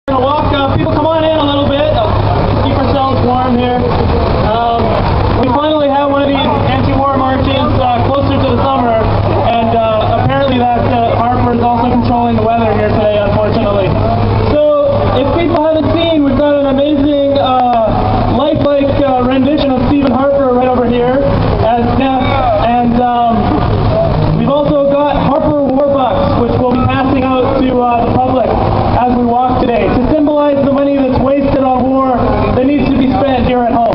We're going to walk. People come on in a little bit. Keep ourselves warm here. We finally have one of these anti-war marches closer to the summer, and apparently that Harper is also controlling the weather here today, unfortunately. So, if people haven't seen, we've got an amazing lifelike rendition of Stephen Harper right over here as Steph, and we've also got Harper War Bucks, which we'll be passing out to the public as we walk today to symbolize the money that's wasted on war that needs to be spent here at home.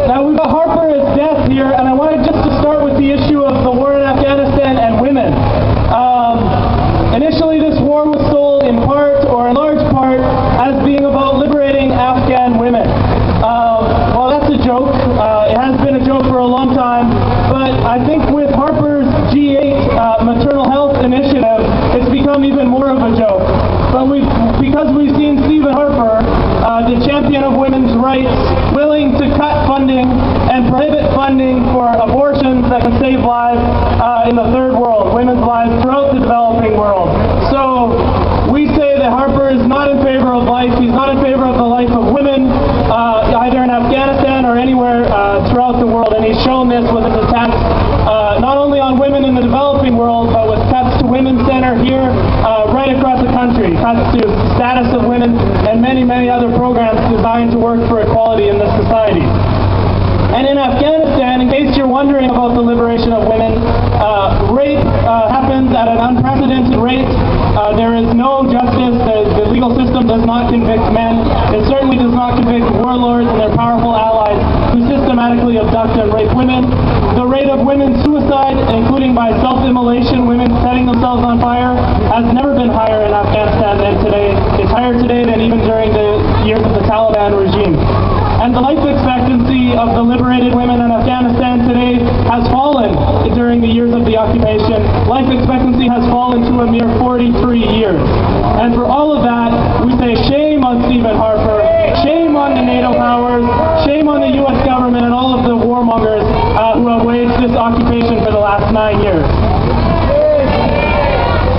Now we've got Harper as death here, and I wanted just to start with the issue of the war in Afghanistan and women. Initially this war was sold in part, or in large part, as being about liberating Afghan women. Well, that's a joke. It has been a joke for a long time, but I think with Harper's G8 maternal health initiative, it's become even more of a joke. But because we've seen Stephen Harper, the champion of women's rights, willing to cut funding and prohibit funding for abortions that can save lives in the third world, women's lives throughout the developing world. So we say that Harper is not in favor of life. He's not in favor of the life of women, either in Afghanistan or anywhere throughout the world. And he's shown this with his attacks not only on women in the developing world, but with cuts to Women's Center here right across the country, cuts to status of women, and many, many other programs designed to work for equality in this society. And in Afghanistan, in case you're wondering about the liberation of women, rape happens at an unprecedented rate. There is no justice. The legal system does not convict men. It certainly does not convict warlords and their powerful allies who systematically abduct and rape women. The rate of women's suicide, including by self-immolation, women setting themselves on fire, has never been higher in Afghanistan than today. It's higher today than even during the years of the Taliban regime. And the life expectancy of the liberated women in Afghanistan today has fallen during the years of the occupation. Life expectancy has fallen to a mere 43 years. And for all of that, we say shame on Stephen Harper, shame on the NATO powers, shame on the U.S. government and all of the warmongers who have waged this occupation for the last 9 years.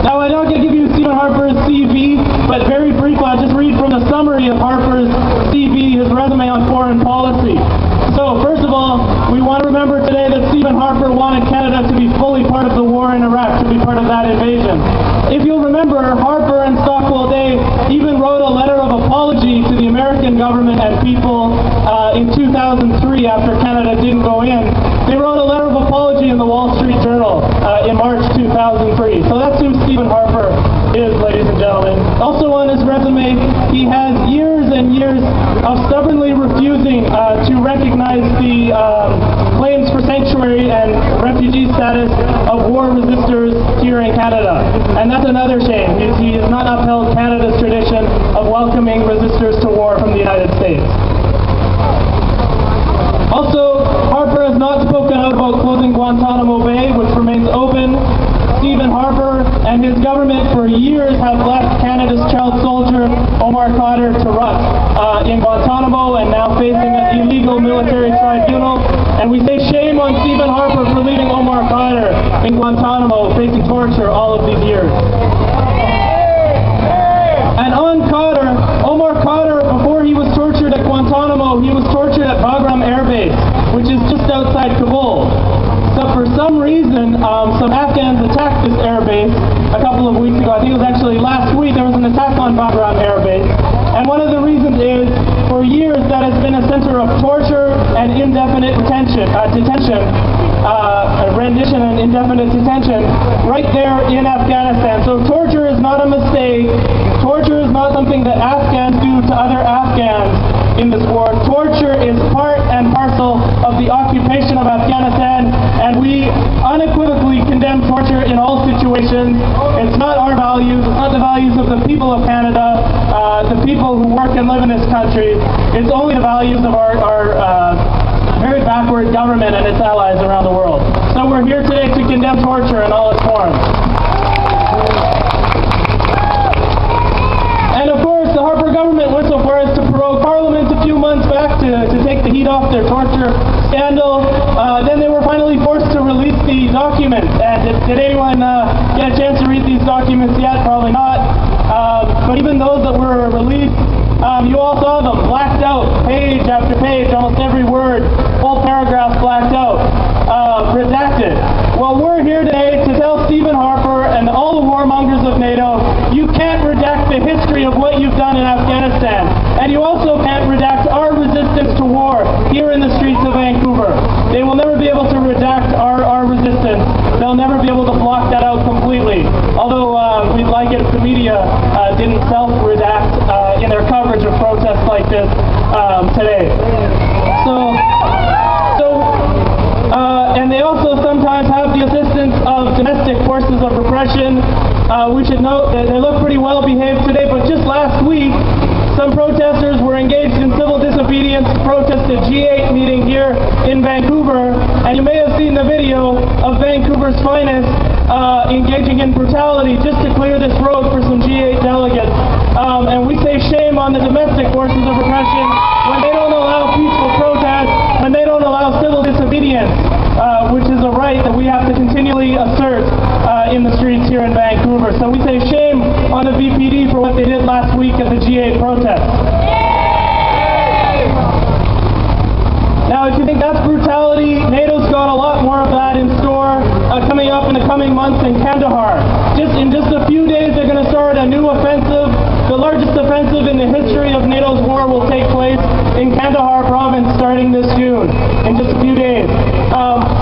Now, I'm not going to give you Stephen Harper's CV, but very briefly, I'll just read from the summary of Harper's CV, his resume on foreign policy. So, first of all, we want to remember today that Stephen Harper wanted Canada to be fully part of the war in Iraq, to be part of that invasion. If you'll remember, Harper and Stockwell Day even wrote a letter of apology to the American government and people in 2003 after Canada didn't go in. They wrote a letter of apology in the Wall Street Journal in March 2003. So that's who Stephen Harper is, ladies and gentlemen. Also on his resume, he has years and years of stubbornly refusing to recognize the claims for sanctuary and refugee status of war resistors here in Canada. And that's another shame. He has not upheld Canada's tradition of welcoming resistors to war from the United States. Also, Harper has not spoken out about closing Guantanamo Bay, which remains open. Stephen Harper and his government for years have left Canada's child soldier, Omar Khadr, to rot in Guantanamo and now facing an illegal military tribunal. And we say shame on Stephen Harper for leaving Omar Khadr in Guantanamo facing torture all of these years. And on Khadr, Omar Khadr, before he was tortured at Guantanamo, he was tortured at Bagram Air Base, which is just outside Kabul. So for some reason, some Afghans attacked this air base a couple of weeks ago. I think it was actually last week. There was an attack on Bagram Air Base. And one of the reasons is, for years, that has been a center of torture and indefinite rendition and indefinite detention right there in Afghanistan. So torture is not a mistake. Torture is not something that Afghans do to other Afghans in this war. Torture is part and parcel of the occupation of Afghanistan, and we unequivocally condemn torture in all situations. It's not our values, it's not the values of the people of Canada, the people who work and live in this country. It's only the values of our very backward government and its allies around the world. So we're here today to condemn torture in all its forms. And of course, the Harper government went so far as to prorogue Parliament a few months back to take the heat off their torture scandal. Then they were finally forced to release the documents. And did anyone get a chance to read these documents yet? Probably not. you can't redact the history of what you've done in Afghanistan. And you also can't redact our resistance to war here in the streets of Vancouver. They will never be able to redact our resistance. They'll never be able to block that out completely. Although we'd like it if the media didn't self-redact in their coverage of protests like this today. And they also sometimes have the assistance of domestic forces of repression. We should note that they look pretty well behaved today, but just last week, some protesters were engaged in civil disobedience to protest the G8 meeting here in Vancouver, and you may have seen the video of Vancouver's finest engaging in brutality just to clear this road for some G8 delegates. And we say shame on the domestic forces of repression when they don't allow peaceful protest, when they don't allow civil disobedience, which is a right that we have to continually assert in the streets here in Vancouver. So we say shame on the VPD for what they did last week at the G8 protest. Now, if you think that's brutality, NATO's got a lot more of that in store coming up in the coming months in Kandahar. In just a few days, they're going to start a new offensive. The largest offensive in the history of NATO's war will take place in Kandahar province starting this June, in just a few days.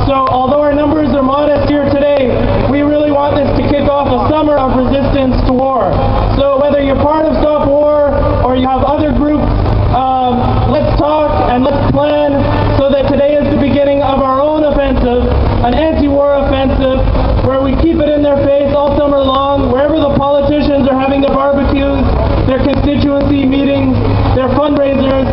So although our numbers are modest here today, we really want this to kick off a summer of resistance to war. So whether you're part of Stop War or you have other groups, let's talk and let's plan so that today is the beginning of our own offensive, an anti-war offensive, where we keep it in their face all summer long, wherever the politicians are having their barbecues, their constituency meetings, their fundraisers.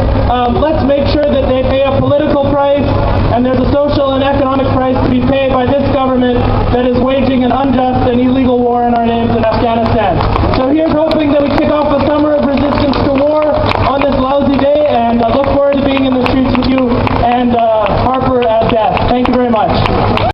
Let's make sure that they pay a political price, and there's a social and economic price to be paid by this government that is waging an unjust and illegal war